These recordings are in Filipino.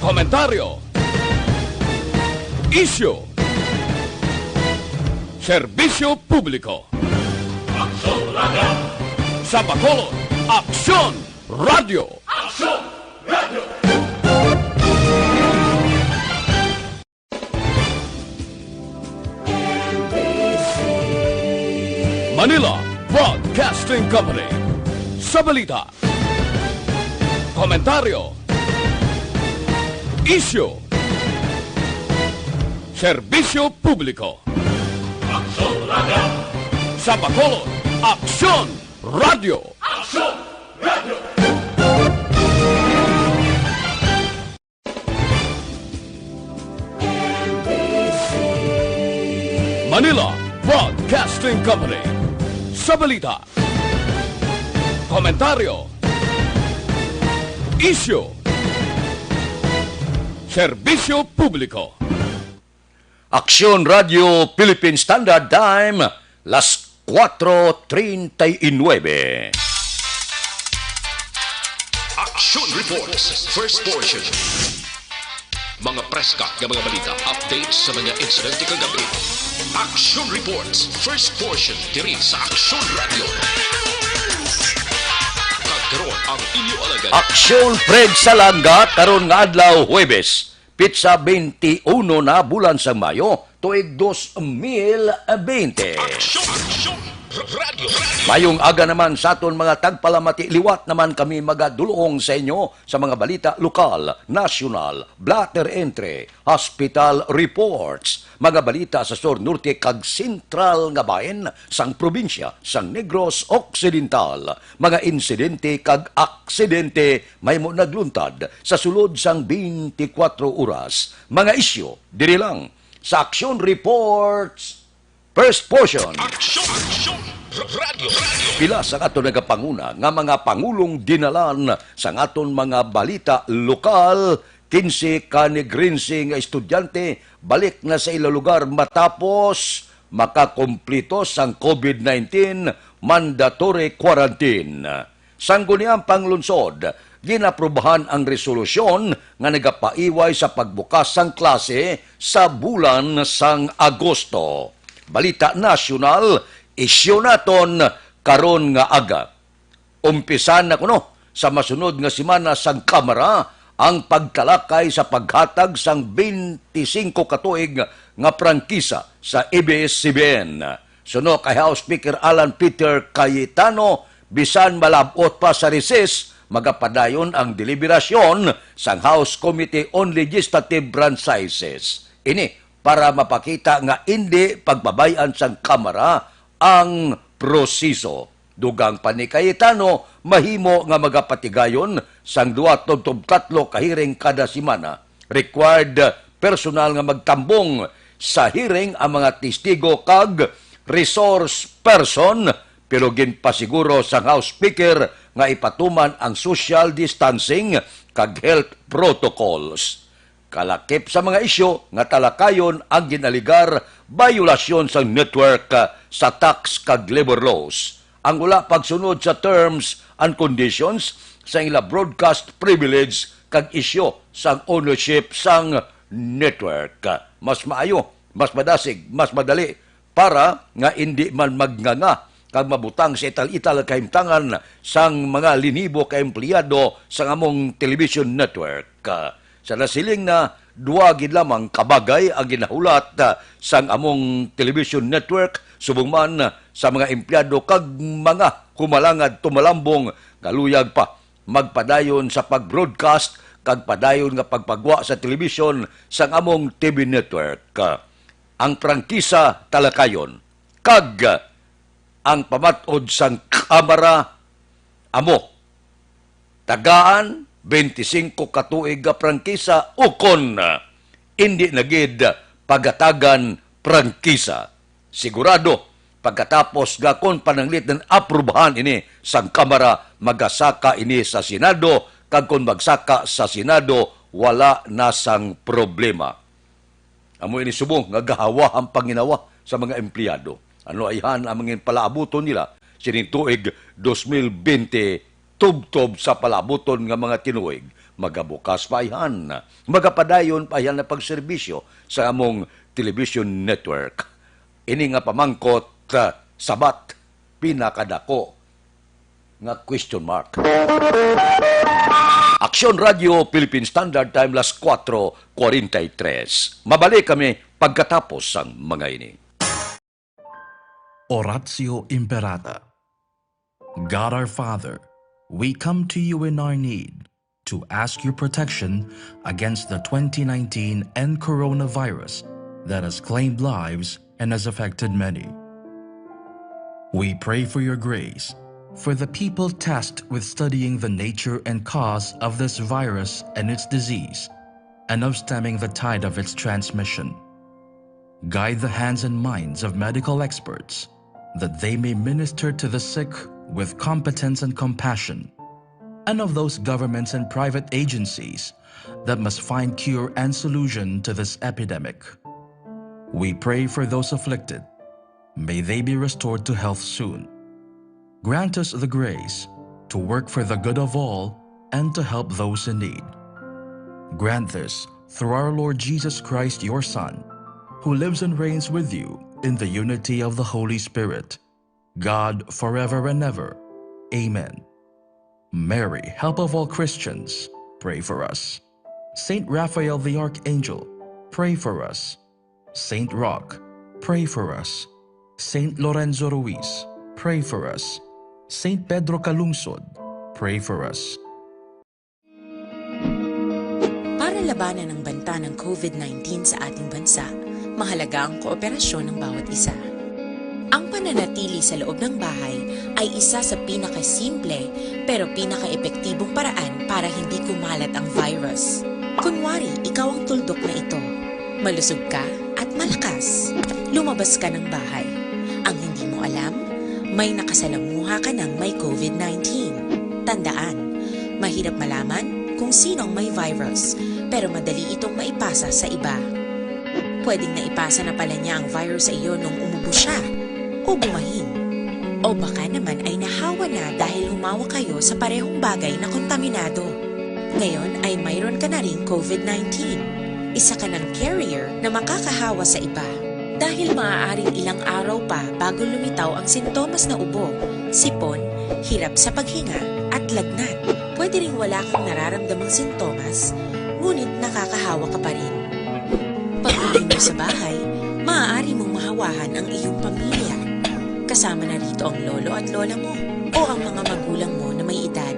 komentaryo, isyu, serbisyo publiko. Aksyon Radio! Sa Bacolod, Aksyon Radio! Aksyon Radio! Manila Broadcasting Company. Sa balita, komentaryo, isyu, serbisyo publiko. Aksyon Radio! Sa Bacolod, Aksyon Radio! Aksyon Radio! Manila Broadcasting Company. Sa balita, komentaryo, isyu, serbisyo publiko. Aksyon Radio Philippine Standard Time, las 4:39. Action Reports, first portion. Mga preska ng mga balita, updates sa mga insidente kagabi. Action Reports, first portion, diri sa Action Radio. Kagkaroon ang inyo alagad. Aksyon Fred Salanga karon nga adlaw Huwebes. Pitsa 21 na bulan sa Mayo, tuig 2020. Action Radio. Mayong aga naman sa aton mga tagpalamati, liwat naman kami magadulong sa inyo sa mga balita lokal, nasyonal, blatter entry, hospital reports, mga balita sa Sur Norte kag sentral nga bahin sang probinsya sang Negros Occidental, mga insidente kag aksidente may mo nagluntad sa sulod sang 24 oras, mga isyu diri lang sa Action Reports first portion. Action Radio. Pila sa aton nagapanguna nga mga pangulong dinalan sa aton mga balita lokal, 15 kanigrinsi nga estudyante balik na sa ilang lugar matapos makakomplito sang COVID-19 mandatory quarantine. Sangguniang panglunsod, ginaprobahan ang resolusyon nga nagapaiway sa pagbukas sang klase sa bulan sang Agosto. Balita nasyonal, isyu naton karon nga aga. Umpisan na kuno sa masunod nga semana sang Kamara ang pagtalakay sa paghatag sang 25 katuig nga prangkisa sa ABS-CBN. Suno kay House Speaker Alan Peter Cayetano, bisan malabot pa sa recess, magapadayon ang deliberasyon sang House Committee on Legislative Franchises. Ini para mapakita nga hindi pagbabayan sang Kamara ang proseso. Dugang pa ni Cayetano, mahimo nga magapatigayon sang 2-3 kahiring kada semana. Required personal nga magtambong sa hearing ang mga testigo kag resource person, pero ginpasiguro sang House Speaker nga ipatuman ang social distancing kag health protocols. Kalakip sa mga isyu nga talakayon ang ginaligar violasyon sa network sa tax kag labor laws. Ang wala pagsunod sa terms and conditions sa ila broadcast privilege kag isyu sa ownership sang network. Mas maayo, mas madasig, mas madali para nga hindi man magnganga kag mabutang sa ital-ital kahimtangan sang mga linibo ka empleyado sa among television network. Sa nasiling na duwa gid lamang kabagay ang ginahulat sang among television network subong man sa mga empleyado kag mga kumalangad tumalambong galuyag pa magpadayon sa pag-broadcast kag padayon nga pagpagwa sa television sang among TV network. Ang prangkisa talakayon kag ang pamatod sang Kamara amo tagaan 25 katuig nga prangkisa ukon hindi nagid pagatagan prangkisa. Sigurado pagkatapos gakon pananglit ng aprubahan ini sang Kamara magasaka ini sa Senado kag kon magsaka sa Senado wala na sang problema. Amo ini subong nga gahawa ang panginawa sa mga empleyado. Ano ayhan ang mga palaabuton nila sining tuig 2020 tubtob sa palabuton nga mga tinuig. magabukas pa ihan, magapadayon pa yan na pagserbisyo sa among television network. Ini nga pamangkot, sabat, pinakadako nga question mark. Aksyon Radio, Philippine Standard Time, las 4:43. Mabalik kami pagkatapos ang mga ini. Oratio Imperata. God our Father, we come to you in our need to ask your protection against the 2019 and coronavirus that has claimed lives and has affected many. We pray for your grace for the people tasked with studying the nature and cause of this virus and its disease, and of stemming the tide of its transmission. Guide the hands and minds of medical experts that they may minister to the sick with competence and compassion, and of those governments and private agencies that must find cure and solution to this epidemic. We pray for those afflicted. May they be restored to health soon. Grant us the grace to work for the good of all and to help those in need. Grant this through our Lord Jesus Christ, your Son, who lives and reigns with you in the unity of the Holy Spirit, God forever and ever. Amen. Mary, help of all Christians, pray for us. Saint Raphael the Archangel, pray for us. Saint Roch, pray for us. Saint Lorenzo Ruiz, pray for us. Saint Pedro Calungsod, pray for us. Para labanan ang banta ng COVID-19 sa ating bansa, mahalaga ang kooperasyon ng bawat isa. Ang pananatili sa loob ng bahay ay isa sa pinakasimple pero pinaka-epektibong paraan para hindi kumalat ang virus. Kunwari, ikaw ang tuldok na ito. Malusog ka at malakas. Lumabas ka ng bahay. Ang hindi mo alam, may nakasalamuha ka ng may COVID-19. Tandaan, mahirap malaman kung sino ang may virus, pero madali itong maipasa sa iba. Pwedeng naipasa na pala niya ang virus sa iyo nung umubo siya o bumahin. O baka naman ay nahawa na dahil humawa kayo sa parehong bagay na kontaminado. Ngayon ay mayroon ka na rin COVID-19. Isa ka ng carrier na makakahawa sa iba. Dahil maaaring ilang araw pa bago lumitaw ang sintomas na ubo, sipon, hirap sa paghinga at lagnat. Pwede ring wala kang nararamdamang sintomas, ngunit nakakahawa ka pa rin. Pag-uwi mo sa bahay, maaari mong mahawahan ang iyong pamilya. Kasama na rito ang lolo at lola mo o ang mga magulang mo na may edad.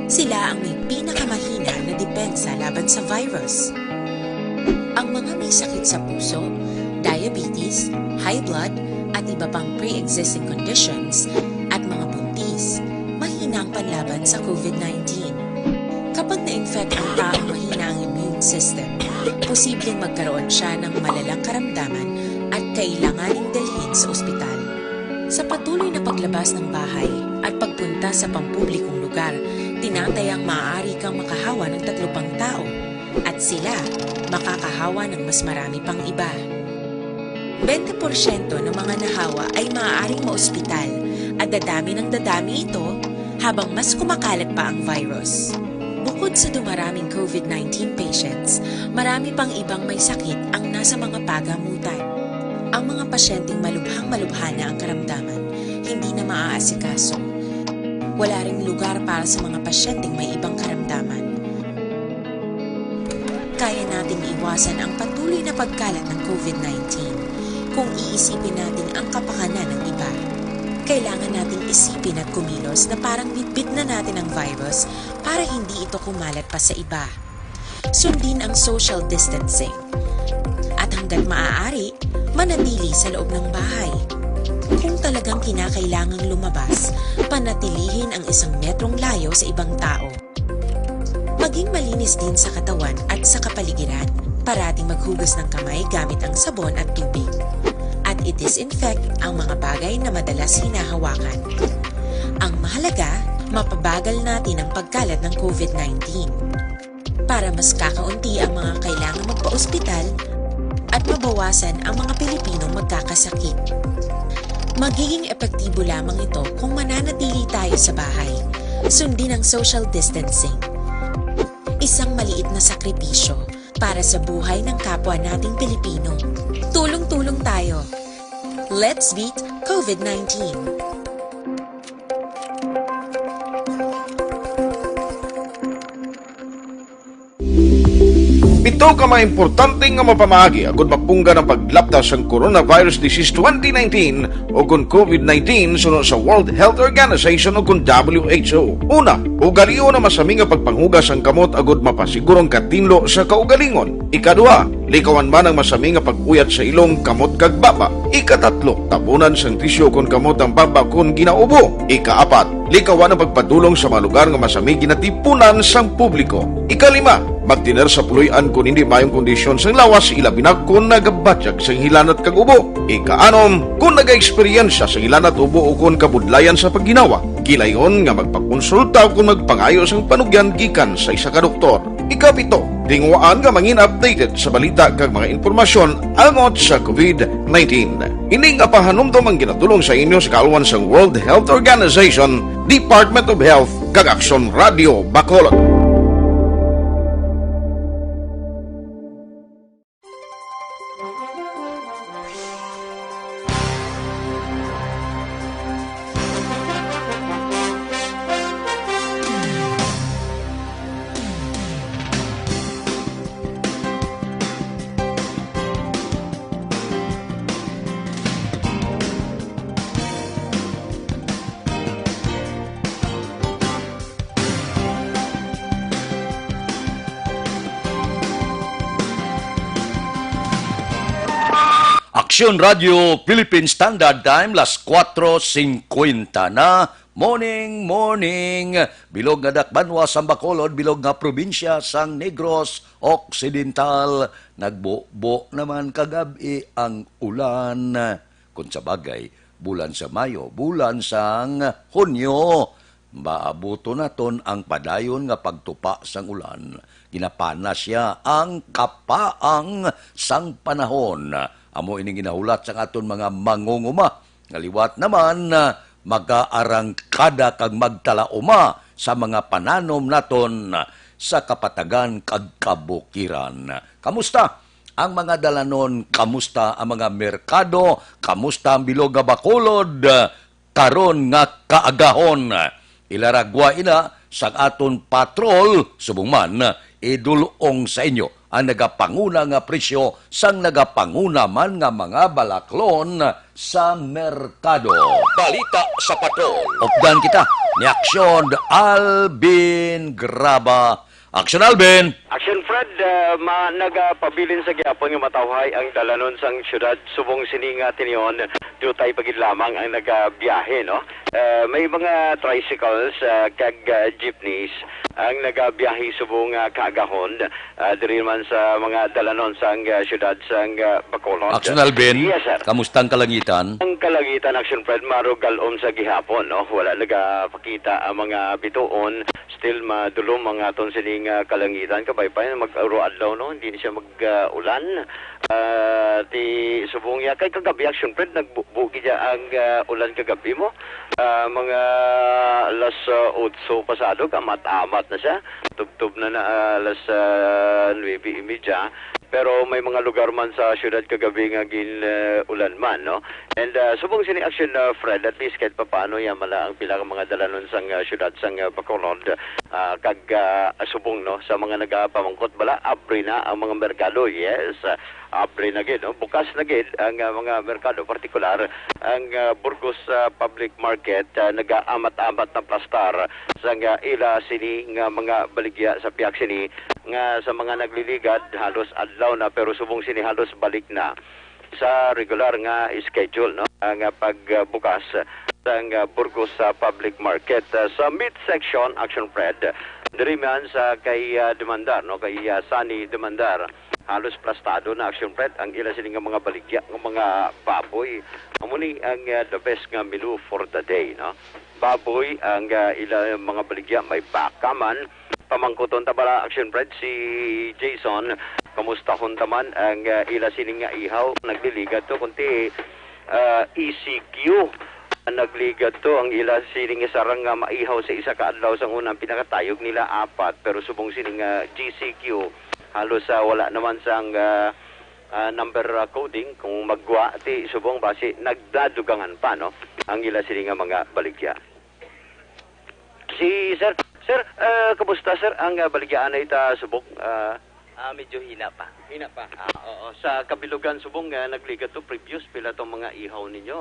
Sila ang may pinakamahina na depensa laban sa virus. Ang mga may sakit sa puso, diabetes, high blood, at iba pang pre-existing conditions at mga buntis, mahina ang panlaban sa COVID-19. Kapag na-infect ang taong mahina ang immune system, posibleng magkaroon siya ng malalang karamdaman at kailanganing dalhin sa ospital. Sa patuloy na paglabas ng bahay at pagpunta sa pampublikong lugar, tinatayang maaari kang makahawa ng 3 pang tao at sila makakahawa ng mas marami pang iba. 20% ng mga nahawa ay maaaring maospital at dadami ng dadami ito habang mas kumakalat pa ang virus. Bukod sa dumaraming COVID-19 patients, marami pang ibang may sakit ang nasa mga pagamutan. Ang mga pasyenteng malubhang-malubha na ang karamdaman, hindi na maaasikaso. Wala ring lugar para sa mga pasyenteng may ibang karamdaman. Kaya nating iwasan ang patuloy na pagkalat ng COVID-19 kung iisipin natin ang kapakanan ng iba. Kailangan nating isipin at kumilos na parang bitbit na natin ang virus para hindi ito kumalat pa sa iba. Sundin ang social distancing. At hanggat maaari, manatili sa loob ng bahay. Kung talagang kinakailangang lumabas, panatilihin ang 1 metrong layo sa ibang tao. Maging malinis din sa katawan at sa kapaligiran. Parating maghugas ng kamay gamit ang sabon at tubig. At i-disinfect ang mga bagay na madalas hinahawakan. Ang mahalaga, mapabagal natin ang pagkalat ng COVID-19. Para mas kakaunti ang mga kailangan magpa-ospital at mabawasan ang mga Pilipinong magkakasakit. Magiging epektibo lamang ito kung mananatili tayo sa bahay. Sundin ang social distancing. isang maliit na sakripisyo para sa buhay ng kapwa nating Pilipino. Tulong-tulong tayo. Let's beat COVID-19. Ito ka mga importante nga mapamagi agud mapungga ng paglaptas sa Coronavirus Disease 2019 o kung COVID-19 sunod sa World Health Organization o kung WHO. Una, ugalion na masami nga pagpanghugas ang kamot agud mapasigurong katinlo sa kaugalingon. Ikadua, likawan man ang masami nga pag-uyat sa ilong kamot kag baba. Ikatatlo, tabunan sang tisyo kung kamot ang baba kung ginaubo. Ikaapat, likawan ang pagpadulong sa mga lugar nga masami ginatipunan sang publiko. Ikalima, magtiner sa puluyan kung hindi mayong kondisyon sang lawas, ilabi na kung nagabatyag sang hilanat kag ubo. Ikaanom, kung naga-eksperyensya sang hilanat ubo o kung kabudlayan sa pagginawa. Gilayon nga magpakonsulta kung magpangayo sang panugyan gikan sa isa ka doktor. Ikapito, tingwaan nga mangin updated sa balita kag mga impormasyon angot sa COVID-19. Ining apahanumdum ang ginatulong sa inyo sa kaalwan sang World Health Organization, Department of Health kag Aksyon Radio Bacolod. Aksyon Radio Philippine Standard Time, las 4:50 na. Morning. Bilog nga dakbanwa sang Bacolod, bilog nga probinsya sang Negros Occidental. Nagbo naman kagabi ang ulan. Kung sa bagay, bulan sa Mayo, bulan sang Hunyo. Maabuto naton ang padayon nga pagtupa sang ulan. Ginapana siya ang kapaang sang panahon. Amo ining ginahulat sa aton mga mangunguma. Ngaliwat naman, mag-aarangkada kag magtalauma sa mga pananom naton sa kapatagan kag kabukiran. Kamusta ang mga dalanon? Kamusta ang mga merkado? Kamusta ang bilog nga Bacolod? Karon nga kaagahon. Ilaragwa ina sa aton patrol, subong man, idulong sa inyo ang nagapanguna nga presyo sang nagapanguna man nga mga balaklon sa merkado. Balita sa patrol. Updan kita ni Aksyon Alvin Graba. Aksyon Alvin! Action Fred, nagapabilin sa gyapon nga matawhay ang dalanon sang syudad subong sininga tiniyon dutay pagid lamang ang nagabiyahe, no? May mga tricycles kag jeepneys ang nagabiyahe subong kaagahon diri man sa mga dalanon sang syudad sang Bacolod. Aksyon Alvin, yes, sir. kamusta ang kalangitan? Ang kalangitan, Action Fred, marugalom sa gihapon, no? Wala nagapakita ang mga bituon, still madulom mga aton sining kalangitan kabaypay na mag-aro adlaw, no? Hindi siya mag-ulan. Ti subong ya kay kagabi, Action Fred, nagbugi dya ang ulan kagabi mo. Mga alas 8 pasado, kamat-amat na siya. Tub-tub na alas 9:30. Pero may mga lugar man sa syudad kagabi nga ulan man, no? And subong sini Action Fred, at least kahit paano yan mala ang pila mga dalanon sang syudad sang Bacolod kag subong, no, sa mga nagapamangkot bala abri na ang mga merkado. Yes, abri na gid, no? Bukas na gid ang mga merkado, partikular ang Burgos Public Market, nagaamat-amat na plastar sang ila sini nga mga baligya sa piyak sini nga sa mga nagliligad halos adlaw na, pero subong sini halos balik na sa regular nga schedule, no, nga pagbukas sang Burgos Public Market sa midsection. Action Fred, diri man sa kay Demandar, no, kay Sunny Demandar, halos plastado na, Action Fred, ang ila sini nga mga baligya ng mga baboy. Amuni ang the best nga menu for the day, no? Baboy ang ila mga baligya, may baka man. Pamangkuton tabala, Action Fred, si Jason, kamusta hon taman ang ila sining nga ihaw nagliligat to kunti ECQ Nagligad to ang ila sining sarang nga maihaw sa isa ka adlaw sa unang pinakatayog nila 4 pero subong sining GCQ halos wala naman sang number coding kung magwa ti subong base nagdadugangan pa no ang ila sining mga baligya. Si sir kamusta sir ang baligyaan ay ta subok Medyo hina pa. Hina pa. Oo. Sa kabilugan subong nagligad to previous pila tong mga ihaw ninyo.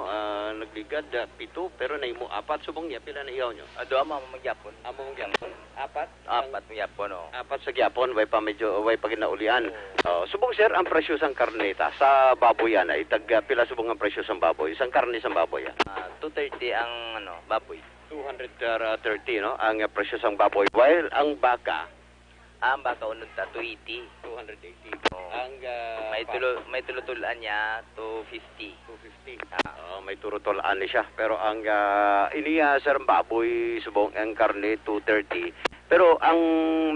Nagligad 7 pero naimo 4 subong niya pila na ihaw nyo. Ado ama magyapon. Amo mong gyapon. 4? 4 magyapon oh. 4 sa gyapon way pa medyo way pa ginaulian. Subong sir ang presyo sang karneta sa baboy yan ay tag pila subong ang presyo sang baboy. Sang karne sang baboy. 230 ang baboy. 230 no ang presyo sang baboy while ang baka Ang baka unod ta 280. 280. Oh. Ang may tulutulan niya 250. 250. May turutolaan ni siya. Pero ang iniya sir baboy subong ang karne 230. Pero ang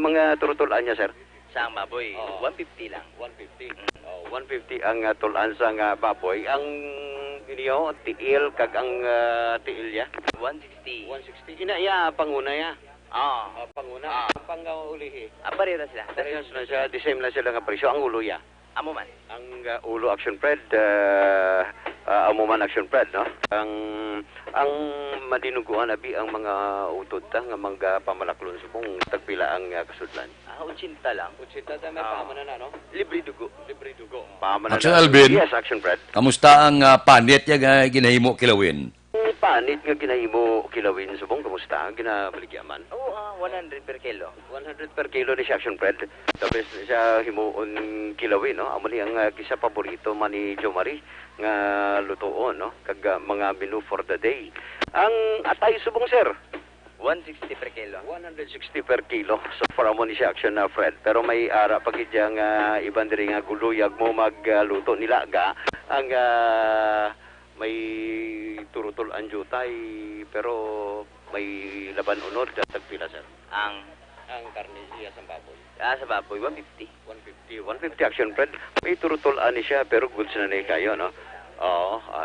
mga turutolaan niya sir Sa baboy 150 lang. 150. 150 ang tulaan sa baboy. Ang iniyo tiil kag ang tiil ya 160. 160. Ina ya panguna ya. Panguna. Ah. Pangulihi. Parehas sila. Parehas na siya. The same na sila nga presyo. Ang ulo ya. Amo man. Ang ulo action pred amuman action pred no ang madinuguan abi ang mga utod ta nga mga pamalaklon subong tagpila ang kasudlan 80 lang. 80 ta may pamana na no Libre dugo. pamana Action na. Alvin. Yes action pred Kamusta ang panit ya nga ginahimo kilawin? panit nga ginahimo kilawin subong kamusta ginabaligyaman 100 per kilo. 100 per kilo ni siya action pred tapos siya himuon kilawin no amo ni ang kisa paborito man ni Jo Marie nga lutoon no kag mga menu for the day ang atay subong sir 160 per kilo. 160 per kilo so for amo ni siya action na Fred pero may ara pagid nga iban diri nga guluyag mo magluto nila ga ang may turutol anjutay pero may laban unod at tagpila sir Ang karne siya sa baboy sa baboy 150. 150 action Fred may turutol ani siya pero goods na ni kayo no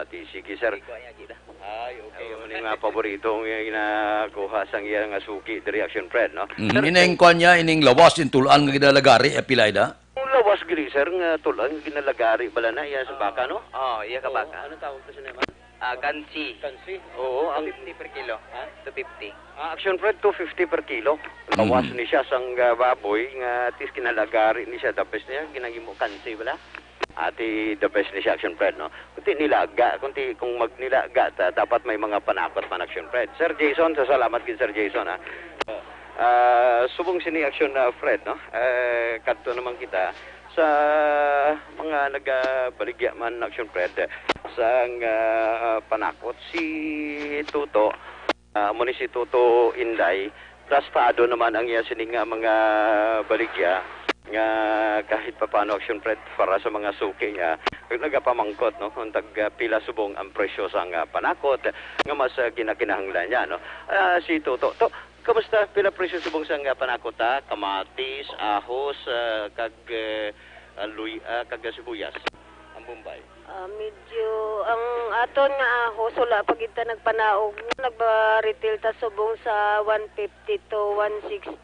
di sige sir Iko aya gila. ay okay mo ni nga paborito nga ginakuha sang iya nga suki diri action Fred no Ining kwan niya, ining lawas, yung tulaan nga ginalagari, pilay da? Ang lawas giri sir nga tulang ginalagari bala na iya sa baka no Iya ka baka. ano tawag to sa naman Kansi. kansi oo ang 250 per kilo. 250. action Fred 250 per kilo lawas ni siya sang baboy nga tis kinalagari ni siya tapos niya ginagimo kansi bala ati the best ni siya action Fred no kunti nilaga kung magnilaga dapat may mga panakot man action Fred Sir Jason salamat gid Sir Jason subong sini action Fred no kadto naman kita sa mga nagabaligya man action Fred sa panakot si Tuto mo ni si Tuto Inday trastado naman ang iya sining mga baligya nga kahit pa paano action Fred para sa mga suki nga nagapamangkot no kung tag pila subong ang presyo sa panakot nga mas ginakinahanglan niya no si Tuto kamusta pila presyo subong sa panakot kamatis ahos kag kag sibuyas ang Bombay Medyo ang aton nga ahos wala pag ita nagpanaog nagba-retail ta subong sa 150 to 160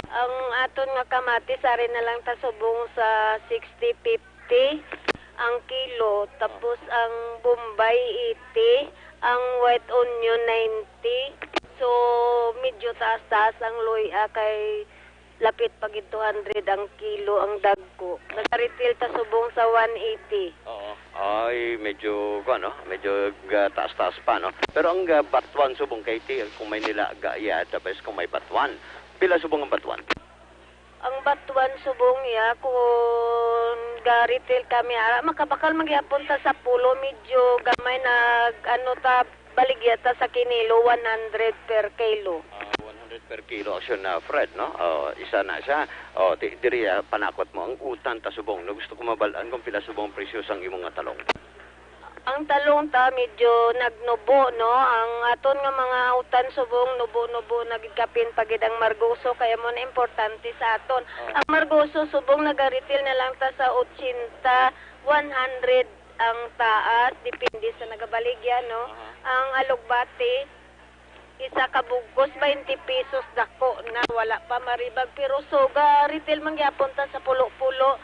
ang aton nga kamatis ari na lang ta subong sa 60-50 ang kilo tapos ang Bombay 80 ang white onion 90 so medyo taas-taas ang luya kay lapit pag 200 ang kilo ang dagko. Nag-retail ta subong sa 180. Ay, medyo taas-taas pa, no? Pero ang batuan subong kay ti, kung may nilaga ya, tapos kung may batuan. Pila subong ang batuan? Ang batuan subong ya, kung ga-retail kami, makabakal magyapon ta sa pulo, medyo gamay baligya ta sa kinilo, 100 per kilo. 100 per kilo action na Fred no isa na siya diri panakot mo ang utan ta subong no gusto ko mabalaan kung pila subong presyo sang imong nga talong ang talong ta medyo nagnubo no ang aton nga mga utan subong nubo-nubo nagikapin pagid ang margoso kaya mo na importante sa aton ang margoso subong naga-retail na lang ta sa 80 100 ang taas, depende sa nagabaligya, no? Ang alugbati, isa ka bugos, 20 pesos dako na wala pa maribag. Pero soga, retail mangyapon ta sa pulo-pulo,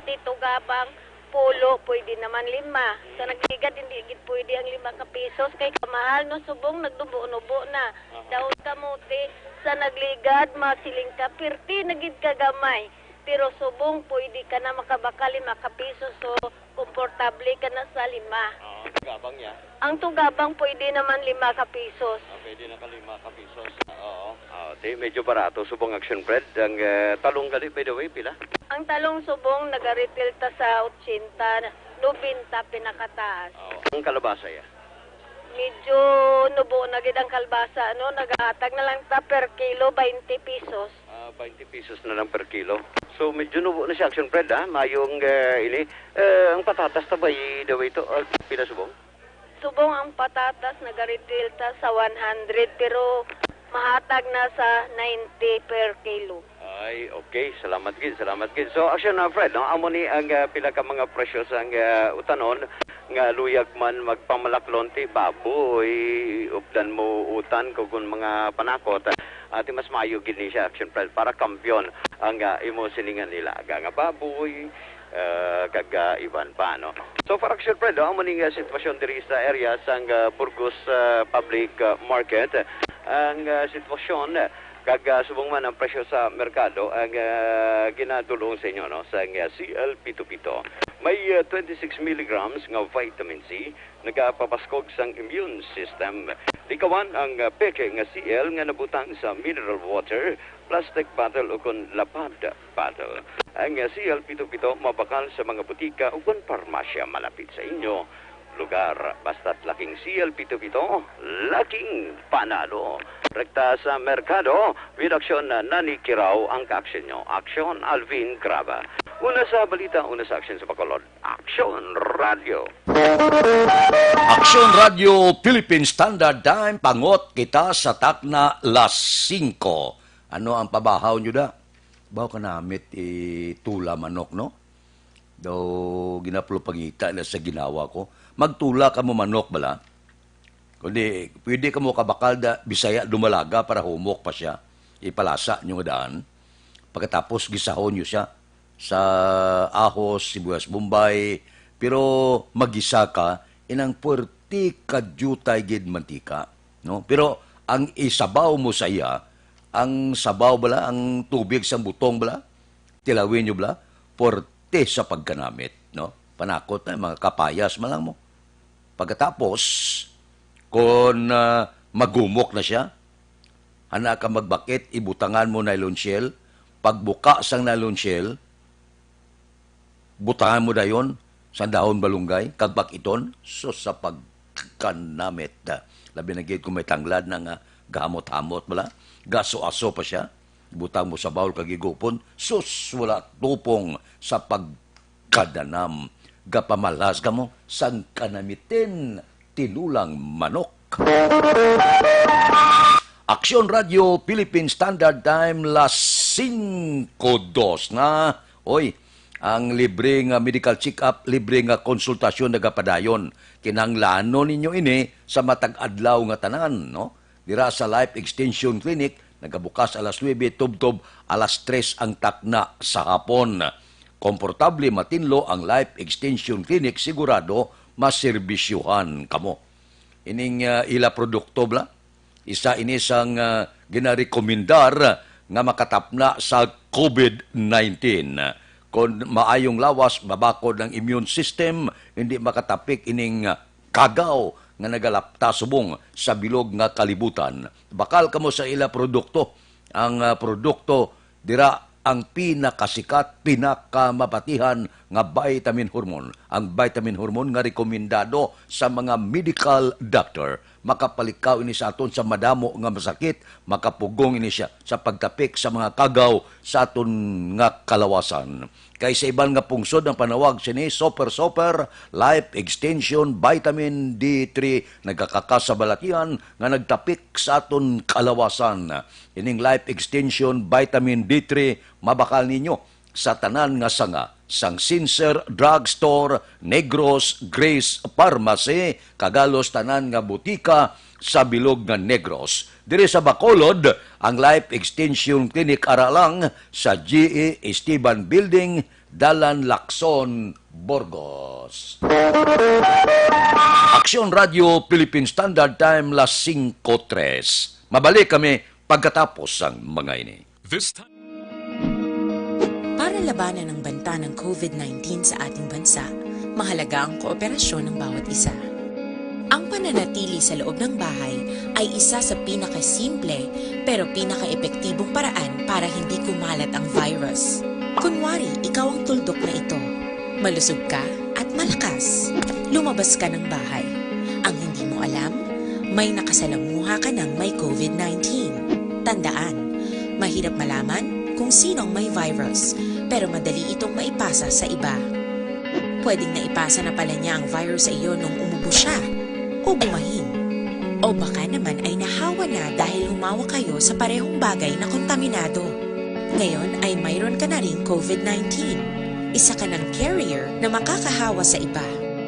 dito gabang, pulo, pwede naman 5. Sa nagligad, hindi gid pwede ang 5 ka pesos. Kay kamahal, no? Subong, nagdubo-nubo na. Daon kamuti, sa nagligad, masiling ka, pirti, nagid kagamay. Pero subong, pwede ka na makabaka 5 ka pesos. So, komportable ka na sa 5. Gabang niya. Ang tugabang pwede naman 5 ka pesos. Pwede na ka 5 ka pesos. Oo. Medyo barato. Subong Action Fred. Ang talong gali, by the way, pila? Ang talong subong, nag-retail ta sa 80, 90 pinakataas. Ang kalabasa ya? Medyo nubo na gid ang kalbasa, no? Nagahatag na lang ta per kilo, 20 pesos. 20 pesos na lang per kilo. So, medyo nubo na si Action Fred, ha? Mayong ini. Ang patatas ta ba, the way to? Pila subong? Subong ang patatas, nag-retail ta sa 100, pero mahatag na sa 90 per kilo. Ay, okay. Salamat gid, salamat gid. So, Action Fred, no? Amo ni ang pila ka mga presyo sa utanon nga luyag man magpamalaklonti baboy updan mo utan kung mga panakot ati mas maayo gid ni siya Action Fred para kampiyon ang imo siningan nila nga baboy kaga iban pa, no? So for Action Fred, amo ning sitwasyon diri sa area sang Burgos Public Market. Ang sitwasyon kag subong man ang presyo sa merkado ang ginadulong sa inyo, no, sa CL-Pito-Pito. May 26 milligrams nga vitamin C nagapapaskog sang immune system. Likawan ang peke nga CL nga nabutang sa mineral water, plastic bottle o kon lapad bottle. Ang CL-Pito-Pito mabakal sa mga butika o kon parmasya malapit sa inyo lugar. Basta't laking CL-Pito-Pito, laking panalo. Rekta sa merkado, with aksyon na nanikiraw ang ka-aksyon nyo. Aksyon Alvin Graba. Una sa balita, una sa aksyon sa Bacolod. Aksyon Radio. Aksyon Radio Philippine Standard Time, pangot kita sa takna las 5. Ano ang pabahaw nyo da? Bahaw ka namit tula manok, no? Daw ginaplo pangita na sa ginawa ko. Magtula ka mo manok bala. Kundi pwede ka mo kabakal da Bisaya dumalaga para humok pa siya. Ipalasa nyo nga daan. Pagkatapos gisahon nyo siya sa ahos, sibuyas, Bombay. Pero magisa ka, inang puerti ka jutay gid mantika. No? Pero ang isabaw mo sa iya, ang sabaw bala, ang tubig sa butong bala, tilawin nyo bala, puerti sa pagkanamit. No? Panakot na, mga kapayas malang mo. Pagkatapos, kung magumok na siya, hana ka magbakit, ibutangan mo nylon shell. Pagbuka sang nylon shell, butangan mo dayon sa dahon balunggay, kagbakiton, so sa pagkanamit. Labi na gate kung may tanglad ng gamot-hamot mala, gaso-aso pa siya, butang mo sa bawal kagigupon, sus, wala tupong sa pagkadanam. Gapamalas ka mo, sang kanamitin, tinulang manok. Aksyon Radio Philippine Standard Time, las 5:02 na. Oy, ang libre nga medical check-up, libre nga konsultasyon nagapadayon. Kinanglano ninyo ini sa matag adlaw nga tanan, no? Dira sa Life Extension Clinic, nagabukas alas 9, tubtob alas 3 ang takna sa hapon. Komportable matinlo ang Life Extension Clinic, sigurado maserbisyuhan kamo. Ining ila produkto bla, isa ini sang ginarekomendar nga makatapna sa COVID-19. Kung maayong lawas, babakod ng immune system, hindi makatapik ining kagaw nga nagalapta subong sa bilog nga kalibutan. Bakal kamo sa ila produkto. Ang produkto dira ang pinakasikat, pinakamabatihan nga vitamin hormone. Ang vitamin hormone nga rekomendado sa mga medical doctor. Makapalikaw ini sa aton sa madamo nga masakit, makapugong ini siya sa pagtapik sa mga kagaw sa aton nga kalawasan. Kay sa iban nga pungsod ang panawag sini Super Life Extension Vitamin D3 nagkakasabalatian nga nagtapik sa aton kalawasan. Ining Life Extension Vitamin D3 mabakal ninyo sa tanan nga sanga sang Sincer Drugstore, Negros Grace Pharmacy, kagalos tanan nga butika sa bilog nga Negros. Diri sa Bacolod, ang Life Extension Clinic aralang sa GE Esteban Building, Dalan Lacson, Burgos. Aksyon Radio Philippine Standard Time las 5:03. Mabalik kami pagkatapos ang mga ini. This time. Para labanan ang banta ng COVID-19 sa ating bansa, mahalaga ang kooperasyon ng bawat isa. Ang pananatili sa loob ng bahay ay isa sa pinakasimple pero pinaka-epektibong paraan para hindi kumalat ang virus. Kunwari, ikaw ang tuldok na ito. Malusog ka at malakas. Lumabas ka ng bahay. Ang hindi mo alam, may nakasalamuha ka ng may COVID-19. Tandaan, mahirap malaman kung sinong may virus, pero madali itong maipasa sa iba. Pwedeng naipasa na pala niya ang virus sa iyo nung umubo siya o bumahin. O baka naman ay nahawa na dahil humawa kayo sa parehong bagay na kontaminado. Ngayon ay mayroon ka na ring COVID-19. Isa ka ng carrier na makakahawa sa iba.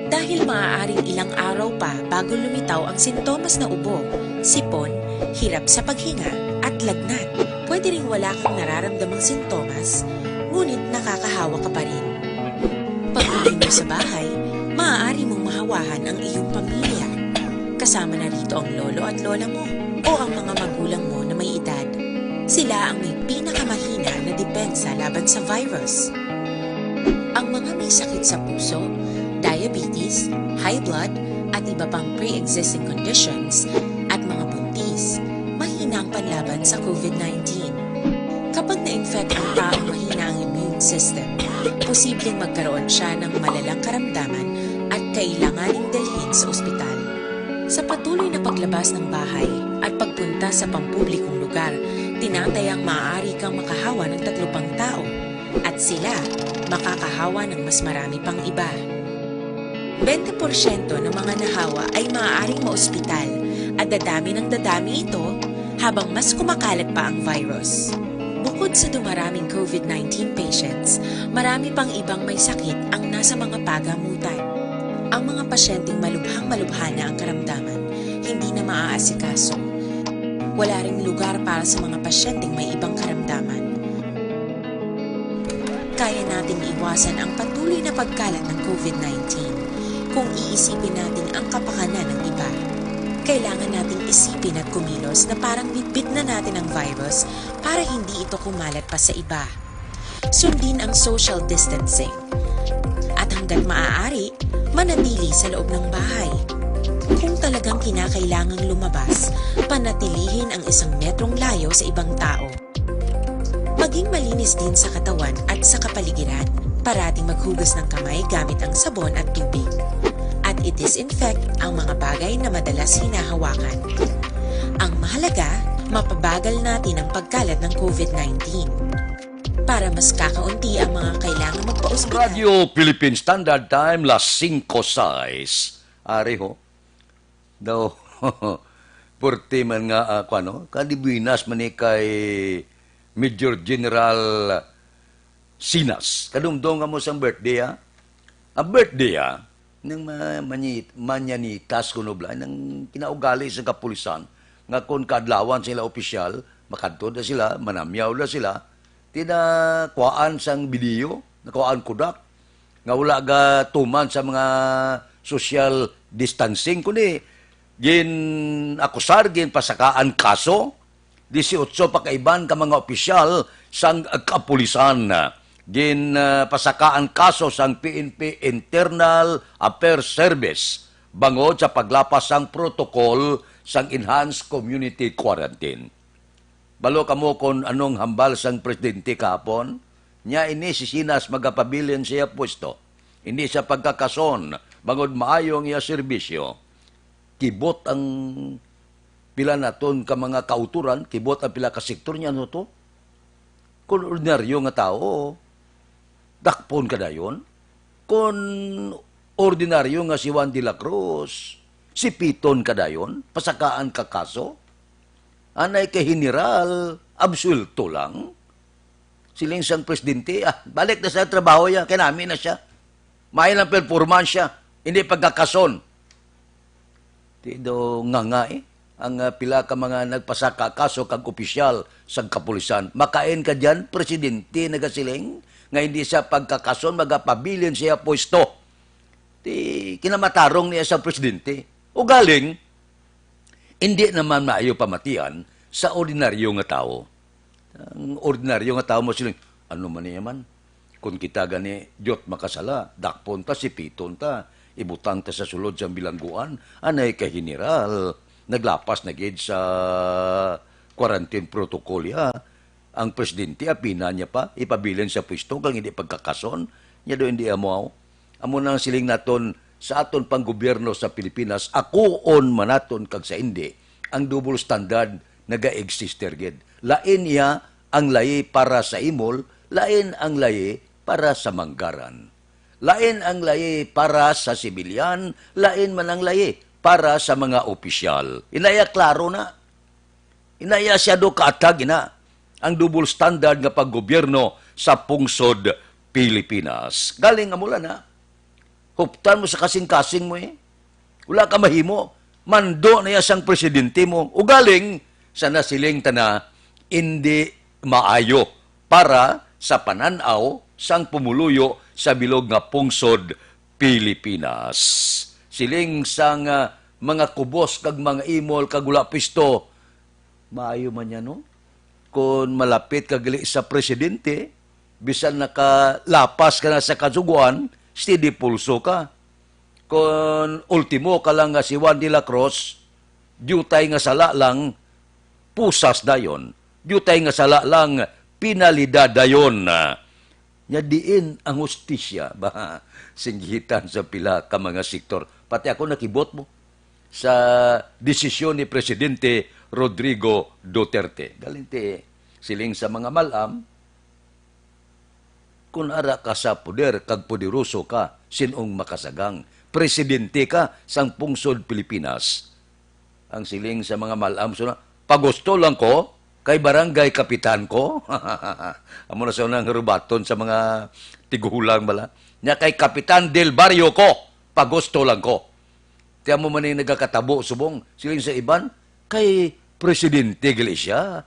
Dahil maaaring ilang araw pa bago lumitaw ang sintomas na ubo, sipon, hirap sa paghinga at lagnat. Pwede ring wala kang nararamdamang sintomas, ngunit nakakahawa ka pa rin. Pag-uwi mo sa bahay, maaari mong mahawahan ang iyong pamilya. Kasama na rito ang lolo at lola mo o ang mga magulang mo na may edad. Sila ang may pinakamahina na depensa laban sa virus. Ang mga may sakit sa puso, diabetes, high blood, at iba pang pre-existing conditions, at mga buntis, mahina ang panlaban sa COVID-19. Kapag na-infect ang taong mahina ang immune system, posibleng magkaroon siya ng malalang karamdaman at kailanganing dalhin sa ospital. Sa patuloy na paglabas ng bahay at pagpunta sa pampublikong lugar, tinatayang maaari kang makahawa ng 3 pang tao at sila makakahawa ng mas marami pang iba. 20% ng mga nahawa ay maaaring maospital at dadami ng dadami ito habang mas kumakalat pa ang virus. Bukod sa dumaraming COVID-19 patients, marami pang ibang may sakit ang nasa mga pagamutan. Ang mga pasyenteng malubhang-malubha na ang karamdaman, hindi na maaasikaso. Wala ring lugar para sa mga pasyenteng may ibang karamdaman. Kaya nating iwasan ang patuloy na pagkalat ng COVID-19 kung iisipin natin ang kapakanan ng iba. Kailangan nating isipin at kumilos na parang bitbit na natin ang virus para hindi ito kumalat pa sa iba. Sundin ang social distancing. At hanggat maaari, manatili sa loob ng bahay. Kung talagang kinakailangang lumabas, panatilihin ang 1 metrong layo sa ibang tao. Maging malinis din sa katawan at sa kapaligiran. Parating maghugas ng kamay gamit ang sabon at tubig. At i-disinfect ang mga bagay na madalas hinahawakan. Ang mahalaga, mapabagal natin ang pagkalat ng COVID-19. Para mas kakaunti ang mga kailangan magpa-ospital. Radio Philippine Standard Time, las 5:06. Ari ho. Daw, porte man nga ako, ano? Kadibuinas man ni kay Major General Sinas. Kadumdong nga mo sang birthday, ha? Ang birthday, ha? Nang manyanitas ko nubla, nang kinaugali sa kapulisan, nga kung kadlawan sila opisyal, makadto na sila, manamyaw na sila, tinakuhaan sang video, nakuhaan kudak, nga wala ga tuman sa mga social distancing, kundi gin akusar, gin pasakaan kaso, 18 pakaiban ka mga opisyal sang kapulisan, gin pasakaan kaso sang PNP Internal Affairs Service, bangod sa paglapas sang protocol sang Enhanced Community Quarantine. Balo kamo kung anong hambal sang presidente kahapon, niya ini si Sinas magapabilin siya pwesto. Hindi sa pagkakason, bangod maayong iya serbisyo. Kibot ang pila naton ka mga kauturan, kibot ang pila ka sektor niya no to. Kung ordinaryo nga tao, dakpon ka dayon. Kung ordinaryo nga si Juan de la Cruz, si Piton ka dayon, pasakaan ka kaso, anay kay general, absulto lang. siling sang presidente, balik na sa trabaho niya, kinami na siya. May lang performance siya, hindi pagkakason. Tido nga ang pila ka mga nagpasaka kaso kag opisyal sa kapulisan. Makain ka dyan, presidente nagasiling, nga hindi siya pagkakason, magapabilin siya pwesto. Kinamatarong niya sa presidente. O galing, hindi naman maayo pamatian sa ordinaryo nga tao. Ang ordinaryo nga tao mo siling, ano man niya man? Kung kita gani, Diyot makasala, dakpon ta, sipiton ta, ibutang ta sa sulod sa bilangguan, anay ka general, naglapas na gid sa quarantine protocol ya. Ang presidente, apina niya pa, ipabilin sa pwesto, kang hindi pagkakason, niya do hindi amo. Amo nang siling naton sa aton pang gobyerno sa Pilipinas, akuon manaton kag sa hindi, ang double standard naga-exister gid. Lain niya ang layi para sa imol, lain ang layi para sa manggaran. Lain ang layi para sa sibilyan, lain man ang layi para sa mga opisyal. Inaya klaro na. Inaya siya do kaatag na ang double standard nga paggobyerno sa pungsod Pilipinas. Galing nga mula na. Huptan mo sa kasing-kasing mo Wala ka mahimo. Mando na sang presidente mo. O galing sa nasiling tana, hindi maayo para sa pananaw sang pumuluyo sa bilog nga pungsod Pilipinas. Siling sang mga kubos kag mga imol kag wala pisto, maayo man yan, no? Kung malapit ka gali sa presidente, bisan nakalapas ka na sa kasuguan, steady pulso ka. Kung ultimo ka lang nga si Juan de la Cruz, diutay nga sala lang, pusas dayon. Diutay nga sala lang, pinalidad dayon. Nya diin ang hustisya, ba? Singgitan sa pila ka mga sektor. Pati ako nakibot mo sa desisyon ni Presidente Rodrigo Duterte. Galinti, siling sa mga malam, kung ara ka sa poder, kag poderoso ka, sinong makasagang. Presidente ka sang pungsod Pilipinas. Ang siling sa mga malam, pagusto lang ko, kay barangay kapitan ko. Amo na sa unang rubaton sa mga tiguhulang bala. Nya kay Kapitan del Barrio ko, pagusto lang ko. Tiyan mo man yung nagkakatabo, subong, siling sa iban, kay Presidente gali siya.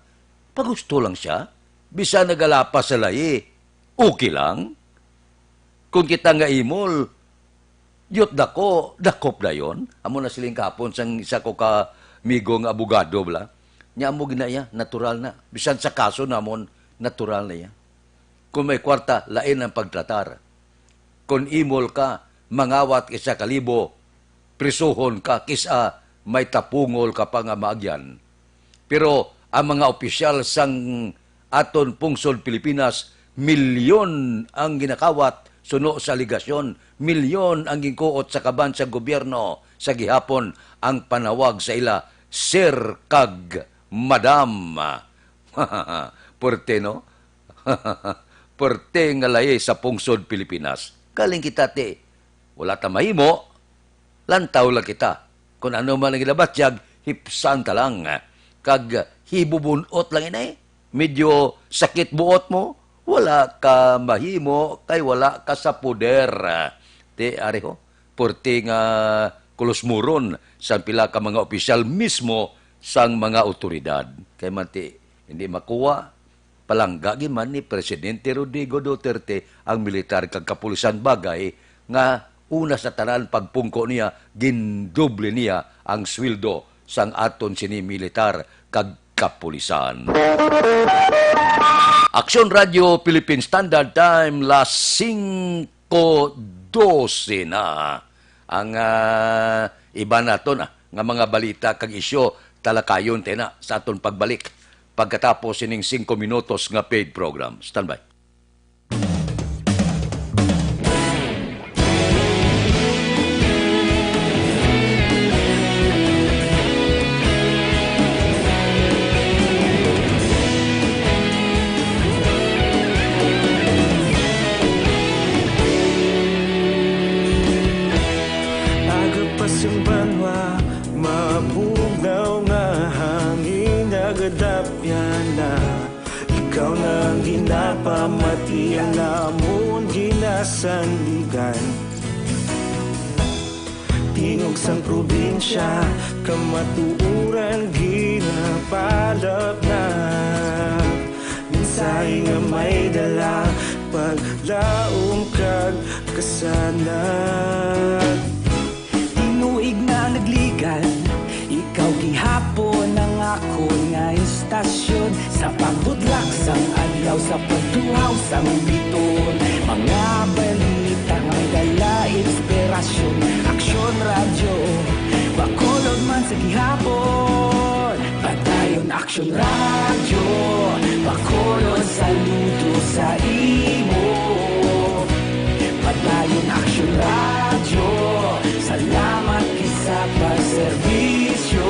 Pagusto lang siya. Bisa nagalapas sa layi, okay lang. Kung kita nga imol, yot dako, dakop na yon. Amo na siling kapon sang isa ko ka migong abogado bala. Nya mo ginaya, natural na. Bisan sa kaso namon, natural na yan. Kung may kwarta, lain ang pagtratar. Kung imol ka, mangawat isa kalibo, prisuhon ka, kisa may tapungol ka pa nga maagyan. Pero ang mga opisyal sang aton pungsod Pilipinas, milyon ang ginakawat suno sa aligasyon, milyon ang ginkuot sa kaban sa gobyerno sa gihapon ang panawag sa ila, Sir kag Madam. Porte, no? Porte nga laye sa pungsod Pilipinas. Kaling kita te, wala ta mahimo, lantaw lang kita. Kung ano man ang ginabatyag, hipsan ta lang. Kag hibubunot lang inay. Medyo sakit buot mo, wala ka mahimo, kay wala ka sa poder. Te, areho, porte nga kulusmuron sa pila ka mga opisyal mismo sang mga otoridad. Kay manti, hindi makuha, palanggagi man ni Presidente Rodrigo Duterte ang militar kag kapulisan bagay nga una sa tanan pagpungko niya, gindoble niya ang sweldo sang aton sini militar kag kapulisan. Aksyon Radio Philippine Standard Time, las 5:12 na. Ang iba naton nga mga balita kag isyo talakayon tena sa aton pagbalik pagkatapos sining 5 minutos nga paid program. Standby. sandigan. Tingog sang probinsya, kamatuuran ginapalap na. Minsay nga may dala, paglaom kag kasanag. Tinuig na nagligan, ikaw gihapon ang ako nga istasyon. Sa pagbudlak sang adlaw, sa pagtuhaw sang biton. Mga balita nga may dala inspirasyon. Aksyon radyo, bakulog man sa gihapon. Padayon aksyon radyo, bakulog saludo sa imo. Padayon aksyon radyo, salamat kisa pagserbisyo.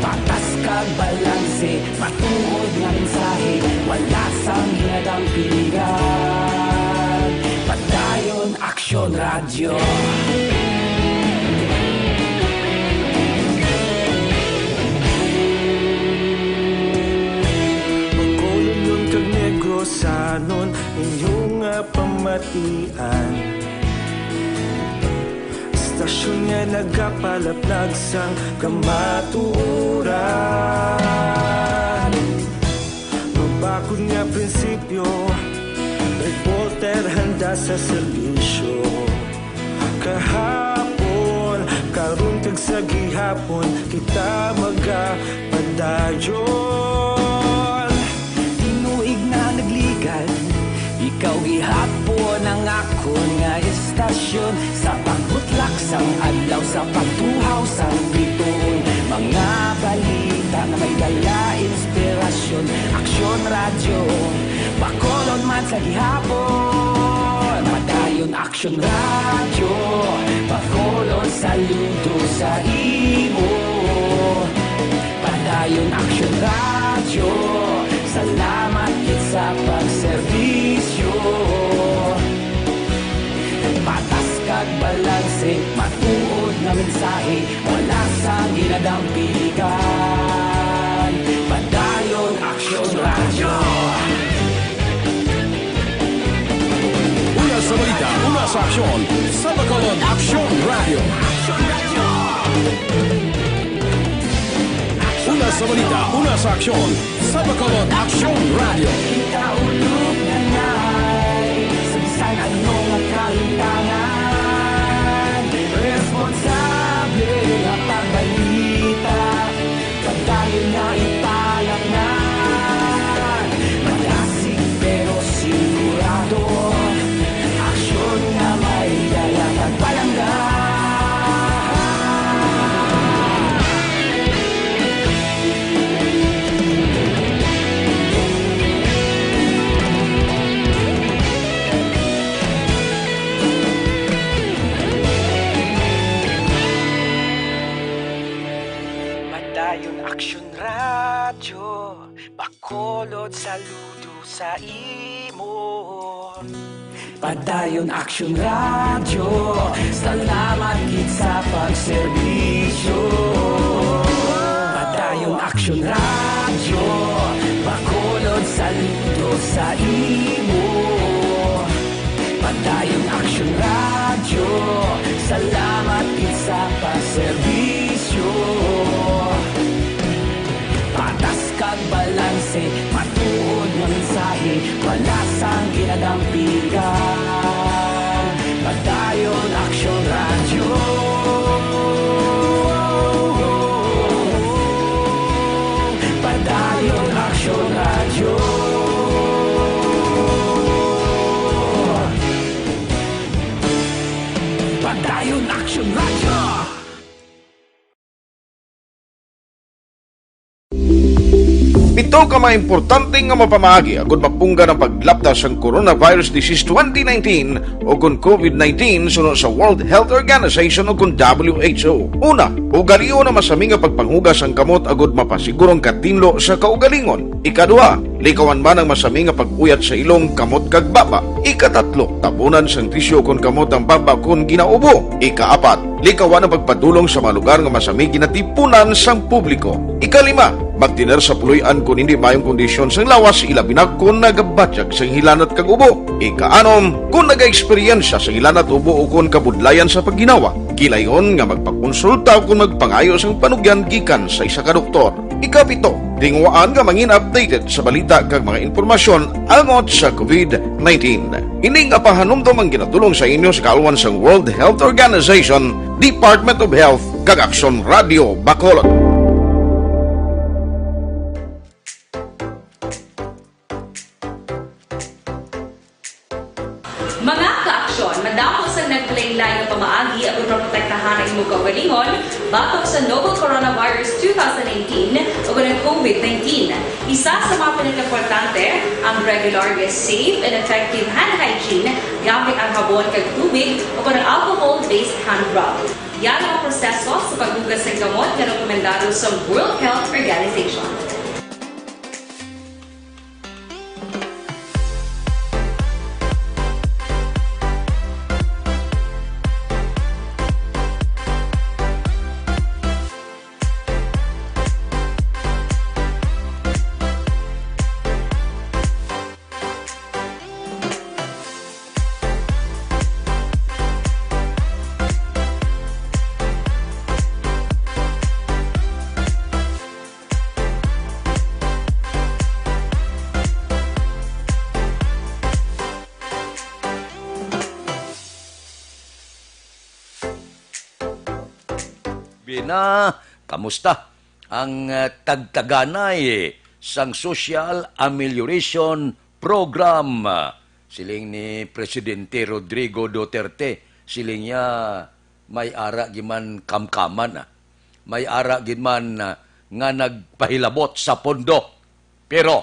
Patas kag balanse, matuod nga mensahe, wala sang hinadang piligan. Padayon aksyon radyo. Magkulunyon kag negosanon, inyong nga pamatian. Istasyon nga nagapalaplag sang kamatuuran. Mabakod nga prinsipyo, reporter handa sa serbisyo. Kahapon, karon kag sa gihapon, kita magapadayon. Tinuig na nagligan, ikaw gihapon ang ako nga istasyon. Sa pagbutlak sang adlaw, sa pagtuhaw sang biton. Mga balita na may dala inspirasyon. Aksyon radyo, bakolon man sa gihapon. Padayon aksyon radyo, bakolon saludo sa imo. Padayon aksyon radyo, salamat kit sa pagserbisyo. Patas kag balanse, matuod na mensahe, wala sang ginadang piligan. Padayon aksyon radyo. Una sa balita, una sa aksyon, sa Bacolod Aksyon Radio. Una sa balita, una sa aksyon, sa Bacolod Aksyon Radio. Kita ulog na ngay, sa bisan anong kalintangan. Responsable na pagbalita, pagdayon na italak na. Malasig pero sigurado, aksyon na may dala pagpalanggan. Padayon aksyon radyo, bakolod saludo sa imo. Padayon aksyon radyo, salamat kit sa pagserbisyo. Padayon aksyon radyo, bakolod saludo sa imo. Padayon aksyon radyo, salamat kit sa pagserbisyo. Patas kag balanse, matuod nga mensahe, wala sang ginadampigan. Padayon aksyon radyo. Padayon aksyon radyo. Padayon aksyon radyo. Pito ka mga importante nga mapamagi agud mapungga ng paglaptas ang Coronavirus Disease 2019 o kung COVID-19 sunod sa World Health Organization o kung WHO. Una, ugalion na masami nga pagpanghugas ang kamot agud mapasigurong katinlo sa kaugalingon. Ikaduha, likawan man ang masami nga pag-uyat sa ilong kamot kag baba. Ikatatlo, tabunan sang tisyo kon kamot ang baba kon ginaubo. Ikaapat, likawan ang pagpadulong sa mga lugar nga masami ginatipunan sang publiko. Ikalima, magtiner sa puloy-an kung hindi mayong kondisyon sang lawas, ilabi na kung nagabatyag sang hilanat kag ubo. Ikaanom, kung nag-eksperyensya sang hilanat ubo o kung kabudlayan sa pagginawa. Gilayon nga magpakonsulta kung magpangayo sang panugyan gikan sa isa ka doktor. Ikapito, dingwaan nga mangin updated sa balita kag mga informasyon angot sa COVID-19. Ining apahanumdum ang ginatulong sa inyo sa kaalwan sang World Health Organization, Department of Health kag Aksyon Radio Bacolod. Mga ka-aksyon, madamo sa naglaylay na pamaagi at protektahan ang imong kaugalingon batok sa novel coronavirus 2018 o ng COVID-19. Isa sa mga pinaka-importante ang regular, safe, and effective hand hygiene gamit ang habon kag tubig o ng alcohol-based hand rub. Yan ang proseso sa paghugas ng gamot na rekomendado sa World Health Organization. Bina, kamusta? Ang tagtaganay sang Social Amelioration Program. Siling ni Presidente Rodrigo Duterte, siling niya may ara giman kamkaman. May ara giman nga nagpahilabot sa pondo. Pero,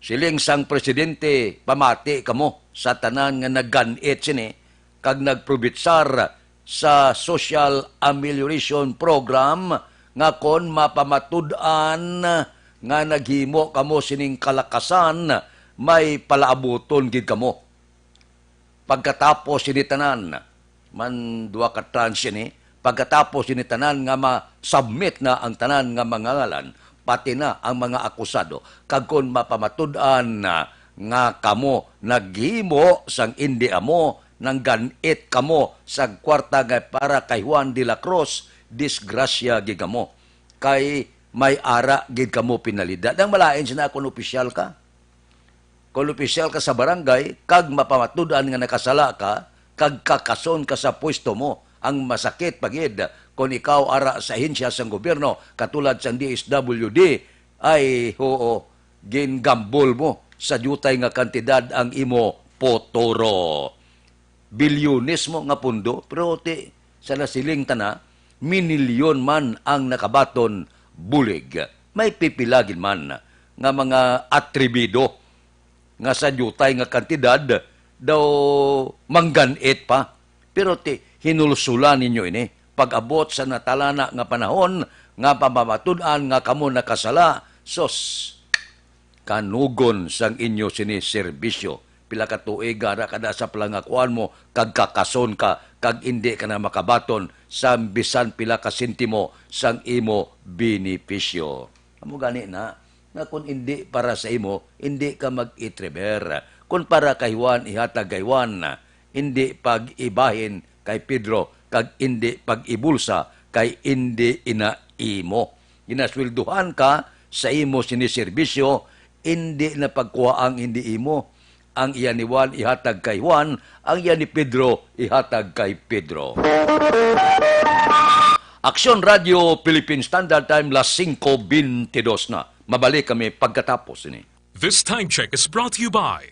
siling sang Presidente, pamati kamo sa tanan nga nagganit sini, kag nagprobitsar sa Social Amelioration Program nga kon mapamatud-an nga naghimo kamo sining kalakasan, may palaabuton gid kamo. Pagkatapos sinitanan, man duwa ka trans ni, pagkatapos sinitanan nga ma-submit na ang tanan nga mga ngalan, pati na ang mga akusado, kag kon mapamatud-an nga kamo naghimo sang indi amo, nang ganit kamo sa kwarta nga para kay Juan de la Cruz, disgrasya gid kamo. Kay may ara gid kamo pinalidad. Ang malain sina kung opisyal ka. Kung opisyal ka sa barangay, kag mapamatudan nga nakasala ka, kag kakason ka sa pwesto mo. Ang masakit pagid kung ikaw ara sa ahensya sa gobyerno, katulad sa DSWD, ay gingambol mo sa jutay nga kantidad ang imo potoro. Bilyones mo nga pundo, pero sa nasiling tana, minilyon man ang nakabaton bulig. May pipilagin man nga mga atribido nga sa jutay nga kantidad daw mangganit pa. Pero hinulsulan ninyo ini. Pag-abot sa natalana nga panahon, nga pamamatudan nga kamo nakasala, sos, kanugon sang inyo siniserbisyo. Pila ka tuig ara kada sa palangakuan mo, kag kakason ka, kag hindi ka na makabaton sa bisan pila ka sentimo sang imo benepisyo. Amo gani na, nga kung hindi para sa imo, hindi ka mag-itreber. Kung para kay Juan, ihatag kay Juan, hindi pag-ibahin kay Pedro, kag hindi pag-ibulsa kay hindi inaimo. Ginaswilduhan ka sa imo siniserbisyo, hindi na pagkuha ang hindi imo. Ang iyan ni Juan ihatag kay Juan, ang iyan ni Pedro ihatag kay Pedro. Aksyon Radio Philippine Standard Time, las 5:22 na. Mabalik kami pagkatapos ini. This time check is brought to you by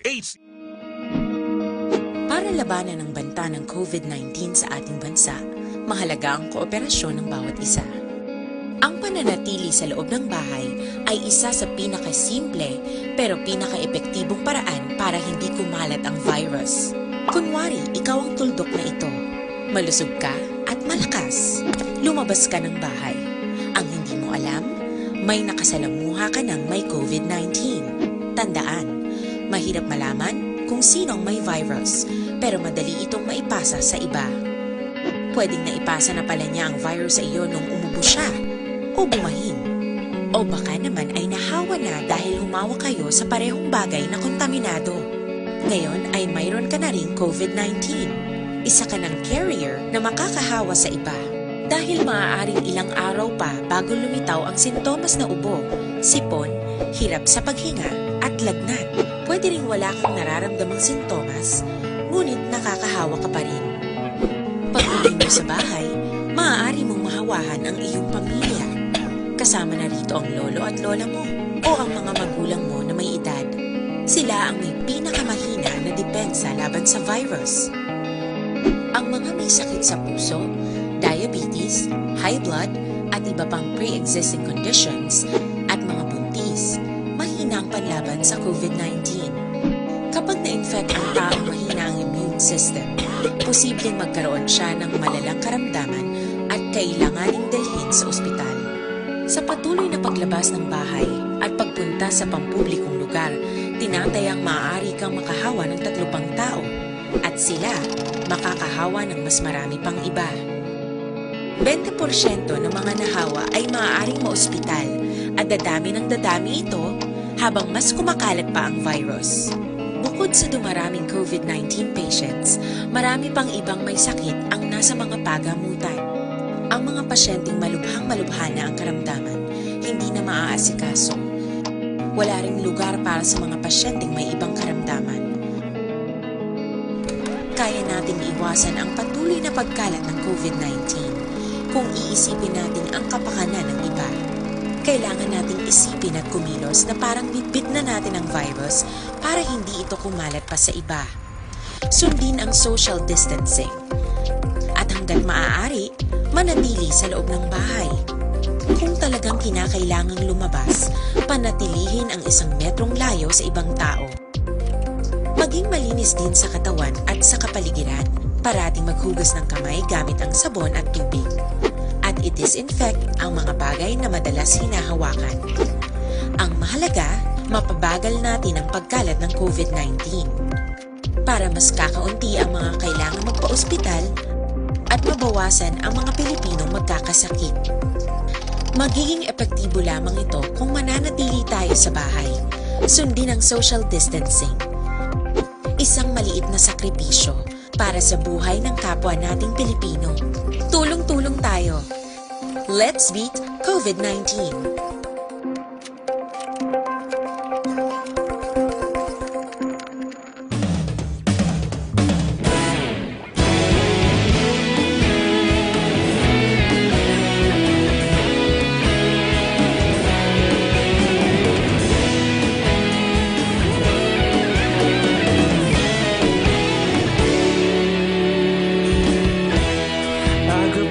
Para labanan ang banta ng COVID-19 sa ating bansa, mahalaga ang kooperasyon ng bawat isa. Ang pananatili sa loob ng bahay ay isa sa pinakasimple pero pinaka-epektibong paraan para hindi kumalat ang virus. Kunwari, ikaw ang tuldok na ito. Malusog ka at malakas. Lumabas ka ng bahay. Ang hindi mo alam, may nakasalamuha ka ng may COVID-19. Tandaan, mahirap malaman kung sinong may virus, pero madali itong maipasa sa iba. Pwedeng naipasa na pala niya ang virus sa iyo nung umubo siya, o bumahin. O baka naman ay nahawa na dahil humawa kayo sa parehong bagay na kontaminado. Ngayon ay mayroon ka na ring COVID-19. Isa ka ng carrier na makakahawa sa iba. Dahil maaaring ilang araw pa bago lumitaw ang sintomas na ubo, sipon, hirap sa paghinga at lagnat. Pwede ring wala kang nararamdamang sintomas, ngunit nakakahawa ka pa rin. Pag-uwi mo sa bahay, maaari mong mahawahan ang iyong pamilya. Kasama na rito ang lolo at lola mo o ang mga magulang mo na may edad. Sila ang may pinakamahina na depensa laban sa virus. Ang mga may sakit sa puso, diabetes, high blood, at iba pang pre-existing conditions at mga buntis, mahina ang panlaban sa COVID-19. Kapag na-infect ang taong mahina ang immune system, posibleng magkaroon siya ng malalang karamdaman at kailanganing dalhin sa ospital. Sa patuloy na paglabas ng bahay at pagpunta sa pampublikong lugar, tinatayang maaari kang makahawa ng 3 pang tao at sila makakahawa ng mas marami pang iba. 20% ng mga nahawa ay maaaring maospital at dadami ng dadami ito habang mas kumakalat pa ang virus. Bukod sa dumaraming COVID-19 patients, marami pang ibang may sakit ang nasa mga pagamutan. Ang mga pasyenteng malubhang-malubha na ang karamdaman, hindi na maaasikaso. Wala ring lugar para sa mga pasyenteng may ibang karamdaman. Kaya nating iwasan ang patuloy na pagkalat ng COVID-19 kung iisipin natin ang kapakanan ng iba. Kailangan nating isipin at kumilos na parang bitbit na natin ang virus para hindi ito kumalat pa sa iba. Sundin ang social distancing. At hanggat maaari, manatili sa loob ng bahay. Kung talagang kinakailangang lumabas, panatilihin ang 1 metrong layo sa ibang tao. Maging malinis din sa katawan at sa kapaligiran. Parating maghugas ng kamay gamit ang sabon at tubig. At i-disinfect ang mga bagay na madalas hinahawakan. Ang mahalaga, mapabagal natin ang pagkalat ng COVID-19. Para mas kakaunti ang mga kailangang magpa-ospital at mabawasan ang mga Pilipinong magkakasakit. Magiging epektibo lamang ito kung mananatili tayo sa bahay. Sundin ang social distancing. Isang maliit na sakripisyo para sa buhay ng kapwa nating Pilipino. Tulong-tulong tayo. Let's beat COVID-19.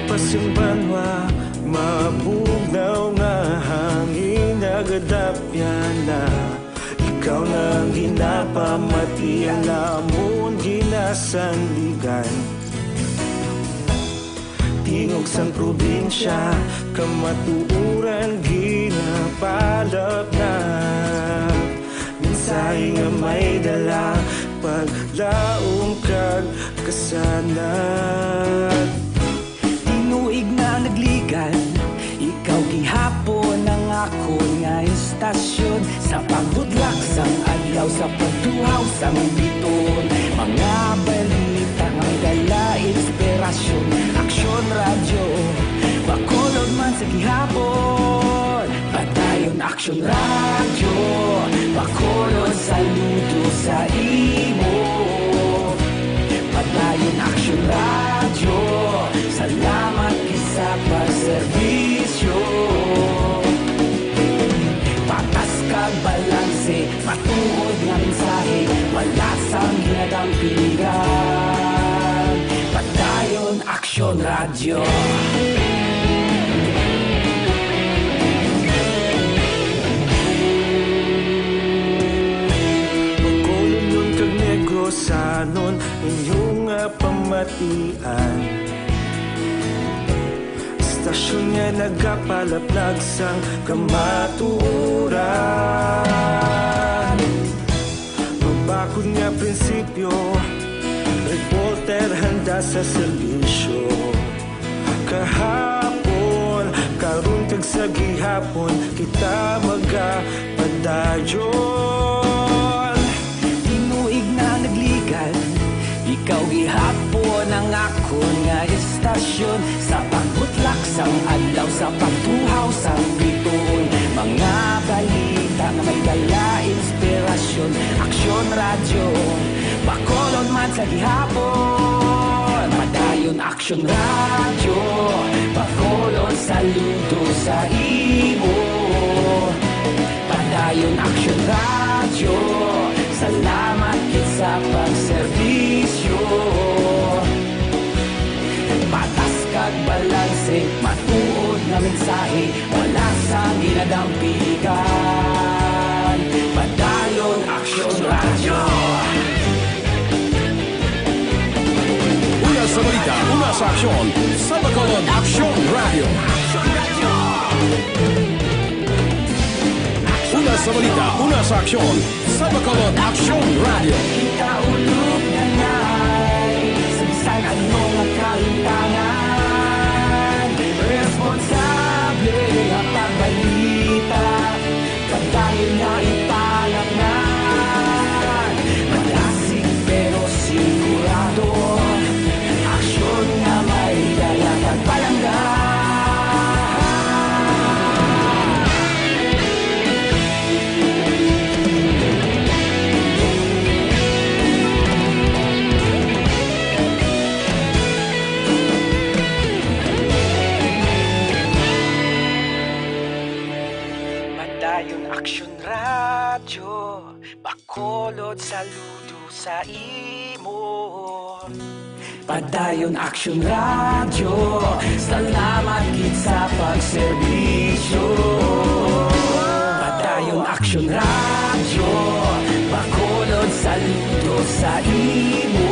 Pasimbanwa, mabugnaw nga hangin nagadapyan na. Ikaw na ginapamati, alamon ginasandigan. Tingog sang probinsya, kamatuuran ginapalap na. Minsay nga may dala, paglaong kag kasanat. Tinuig na nagligan, ikaw gihapon ang ako nga istasyon. Sa pagbudlak sang adlaw, sa pagtuhaw sang biton. Mga balita nga dala inspirasyon. Aksyon radyo, bakolod man sa gihapon. Padayon aksyon radyo, bakolod saludo sa imo. Padayon aksyon radyo, salamat isa pa serbisyo. Patas kag balanse, matuod nga mensahe, wala sang ginadang pilihan. Padayon aksyon radyo. Magkulong nun kag negosanon, inyong pamatian. Stasyon nga nagapalaplag sang kamaturan. bakod nga prinsipyo, reporter handa sa serbisyo. Kahapon, karon kag sa gihapon, kita magapadayon. Tinuig na nagligan, ikaw gihapon ang akon nga estasyon. Sa pagbutlak sang adlaw, sa pagtuhaw sang bituon, mga balita nga may dala inspirasyon. Aksyon radyo, bakolon man sa gihapon. Padayon aksyon radyo, bakolon saludo sa imo. Padayon aksyon radyo, salamat kit sa pagserbisyo. Patas kag balanse, matuod nga mensahe, wala sang ginadampigan. Padayon aksyon radyo. Una sa balita, una sa aksyon, sa Bacolod Aksyon Radio. Una sa balita, una sa aksyon, sa Bacolod Aksyon Radio. Kita ulog na ngay, sabisan anong kalintangan. Responsable ang pagbalita, pagdahil na italaknan. Malasig pero sigurado, aksyon na may dala pagpalanggan. Padayon aksyon radyo, bakolod saludo sa imo. Padayon aksyon radyo, salamat gid sa pagserbisyo. Padayon aksyon radyo, bakolod saludo sa imo.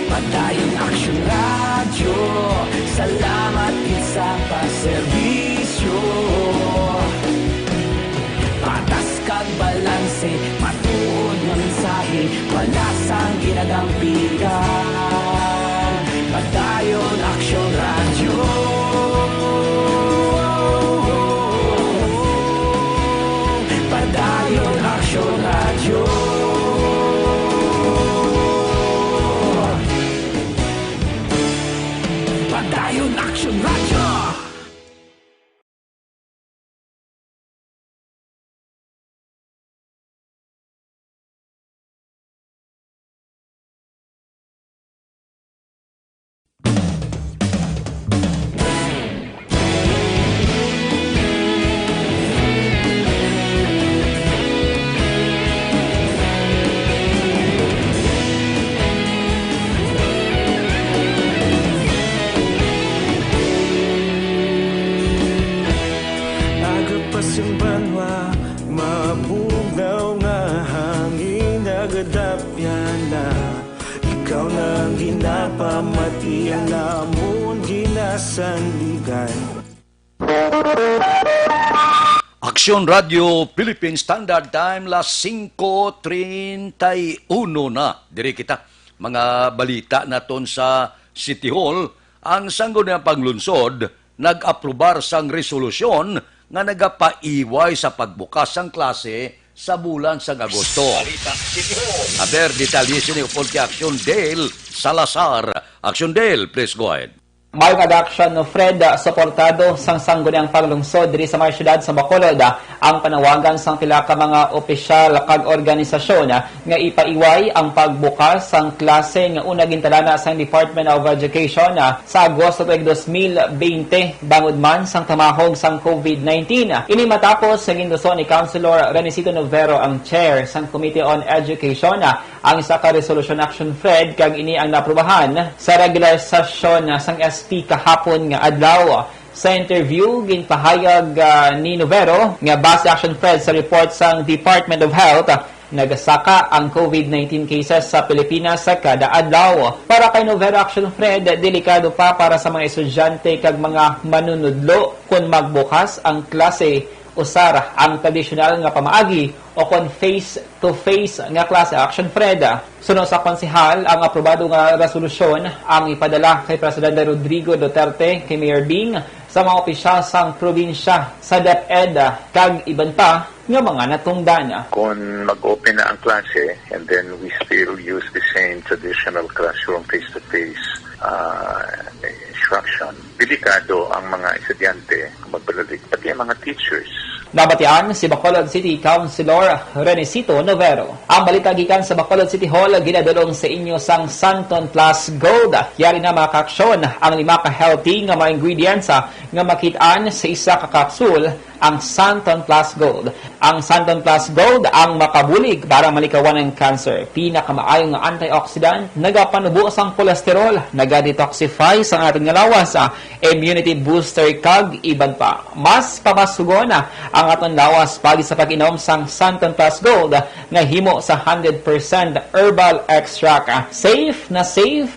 Padayon aksyon radyo, salamat gid sa pagserbisyo. Patas kag balanse, matuod nga mensahe, wala sang ginadampigan. Padayon aksyon radyo. Padayon aksyon radyo. Padayon aksyon radyo. Simbanwa, mapugaw nga hangin nagadapyan na. Ikaw nang ginapamatian namon ginasandigan. Aksyon Radio Philippine Standard Time, las 5:31 na. Diri kita, mga balita naton sa City Hall, ang sangguniang panglunsod nag-aprobar sang resolusyon nga nagapaiway sa pagbukas sang klase sa bulan sang Agosto. Aber, detalye ni upon kay Aksyon Dale Salazar. Aksyon Dale, please go ahead. Mayong adaksyon no Fred, suportado sang sangguniang panglungsod diri sa mga syudad sa Bacolod ang panawagan sang pila ka mga opisyal kag organisasyon nga ipaiway ang pagbukas sang klase nga una gintalana sang Department of Education sa Agosto 2020 bangod man sang tamahog sang COVID-19. Ini matapos sa ginduson ni Councilor Renicito Novero ang chair sang Committee on Education ang isa ka resolution action Fred kag ini ang naprubahan sa regular session sang SP kahapon nga adlaw. Sa interview, ginpahayag ni Novero nga base action Fred sa report sang Department of Health nagasaka ang COVID-19 cases sa Pilipinas sa kada adlaw. Para kay Novero Action Fred, delikado pa para sa mga estudyante kag mga manunudlo kung magbukas ang klase usara ang tradisyonal nga pamaagi o kon face-to-face nga klase action, Fred. Sunod sa konsehal, ang aprobado nga resolusyon ang ipadala kay Presidente Rodrigo Duterte, kay Mayor Bing, sa mga opisyal sang probinsya sa DepEd kag iban pa nga mga natungdan. Kung mag-open na ang klase and then we still use the same traditional classroom face-to-face instruction, delikado ang mga estudyante magbalik, pati ang mga teachers. Nabatian si Bacolod City Councilor Renesito Novero. Ang balita gikan sa Bacolod City Hall ginadulong sa inyo sang Santon Plus Gold. Yari na mga kaaksyon ang 5 ka-healthy nga mga ingredients nga makitaan sa isa ka kapsul ang Santon Plus Gold. Ang Santon Plus Gold ang makabulig para malikawan ng cancer. Pinakamaayong nga antioxidant, nagapanubo sang kolesterol, nagadetoxify sa ating lawas, immunity booster kag iban pa. Mas pamasugon ang aton lawas pagi sa pag-inom sang Santon Plus Gold nga himo sa 100% herbal extract. Safe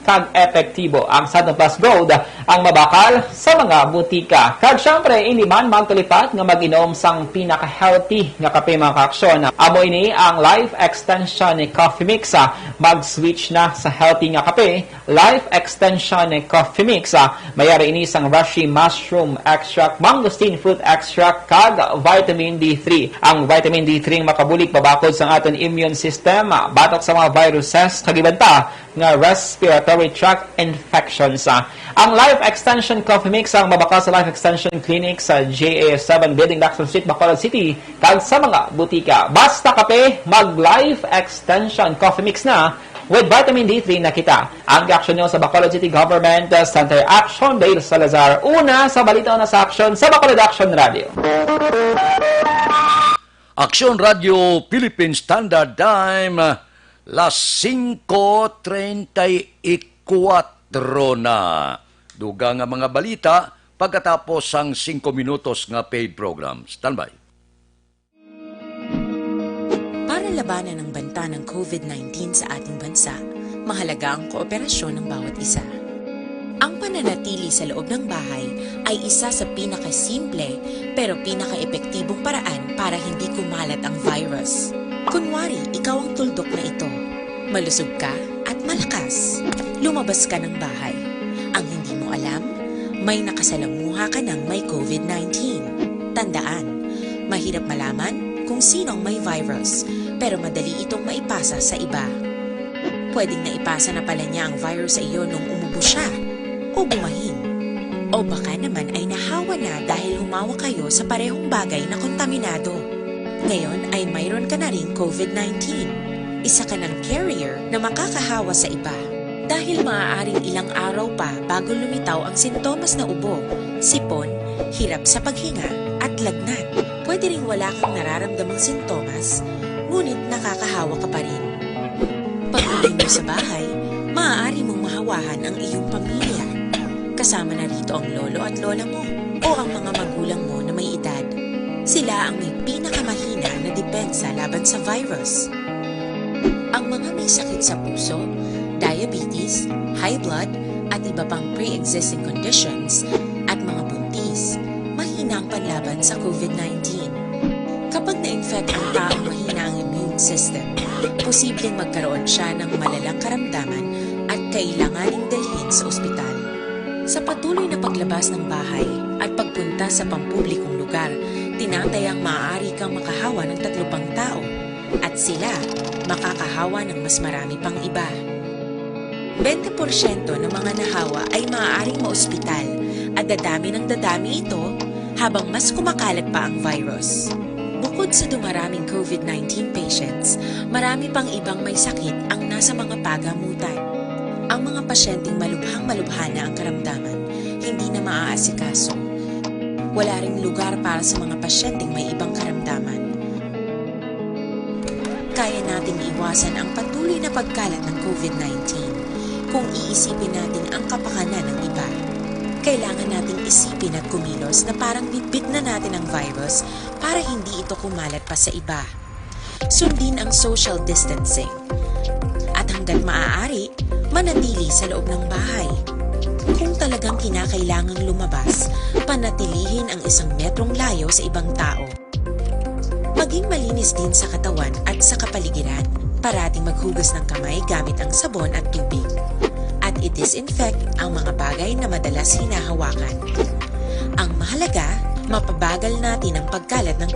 kag epektibo ang Santon Plus Gold ang mabakal sa mga butika. Kag syempre, hindi man magtulipat nga mag-inom sang pinaka-healthy nga kape mga kaaksyon. Amo ini ang Life Extension Coffee Mix. Mag-switch na sa healthy nga kape. Life Extension Coffee Mix. Mayari ini sang Reishi Mushroom Extract, Mangosteen Fruit Extract, kag Vitamin D3. Ang Vitamin D3 makabulik babakod sa aton immune system, batok sa mga viruses, kagibanta nga respiratory tract infections. Ang Life Extension Coffee Mix ang mabaka sa Life Extension Clinic sa JA7 Building, Lacson Street, Bacolod City, kag sa mga butika. Basta kape, mag-Life Extension Coffee Mix na with Vitamin D3 na kita. Ang reaksyon nyo sa Bacolod City Government Center Action, Dale Salazar. Una sa balita na sa action sa Bacolod Action Radio. Action Radio Philippine Standard Time, las 5:34 na. Duga nga mga balita pagkatapos ang 5 minutos nga paid program. Standby. Para labanan ang banta ng COVID-19 sa ating bansa, mahalaga ang kooperasyon ng bawat isa. Ang pananatili sa loob ng bahay ay isa sa pinakasimple pero pinaka-epektibong paraan para hindi kumalat ang virus. Kunwari, ikaw ang tuldok na ito. Malusog ka at malakas. Lumabas ka ng bahay. Ang hindi mo alam, may nakasalamuha ka ng may COVID-19. Tandaan, mahirap malaman kung sinong may virus, pero madali itong maipasa sa iba. Pwedeng naipasa na pala niya ang virus sa iyo nung umubo siya o bumahin. O baka naman ay nahawa na dahil humawa kayo sa parehong bagay na kontaminado. Ngayon ay mayroon ka na ring COVID-19. Isa ka ng carrier na makakahawa sa iba. Dahil maaaring ilang araw pa bago lumitaw ang sintomas na ubo, sipon, hirap sa paghinga at lagnat. Pwede ring wala kang nararamdamang sintomas, ngunit nakakahawa ka pa rin. Pag-uwi mo sa bahay, maaari mong mahawahan ang iyong pamilya. Kasama na rito ang lolo at lola mo o ang mga magulang mo na may edad. Sila ang may pinakamahina na depensa laban sa virus. Ang mga may sakit sa puso, diabetes, high blood, at iba pang pre-existing conditions, at mga buntis, mahina ang panlaban sa COVID-19. Kapag na-infect ang taong mahina ang immune system, posibleng magkaroon siya ng malalang karamdaman at kailanganing dalhin sa ospital. Sa patuloy na paglabas ng bahay at pagpunta sa pampublikong lugar, tinatayang maaari kang makahawa ng 3 pang tao at sila makakahawa ng mas marami pang iba. 20% ng mga nahawa ay maaaring maospital at dadami ng dadami ito habang mas kumakalat pa ang virus. Bukod sa dumaraming COVID-19 patients, marami pang ibang may sakit ang nasa mga pagamutan. Ang mga pasyenteng malubhang-malubha na ang karamdaman, hindi na maaasikaso. Wala ring lugar para sa mga pasyenteng may ibang karamdaman. Kaya nating iwasan ang patuloy na pagkalat ng COVID-19 kung iisipin natin ang kapakanan ng iba. Kailangan nating isipin at kumilos na parang bitbit na natin ang virus para hindi ito kumalat pa sa iba. Sundin ang social distancing. At hanggat maaari, manatili sa loob ng bahay. Kung talagang kinakailangang lumabas, panatilihin ang 1 metrong layo sa ibang tao. Maging malinis din sa katawan at sa kapaligiran. Parating maghugas ng kamay gamit ang sabon at tubig. At i-disinfect ang mga bagay na madalas hinahawakan. Ang mahalaga, mapabagal natin ang pagkalat ng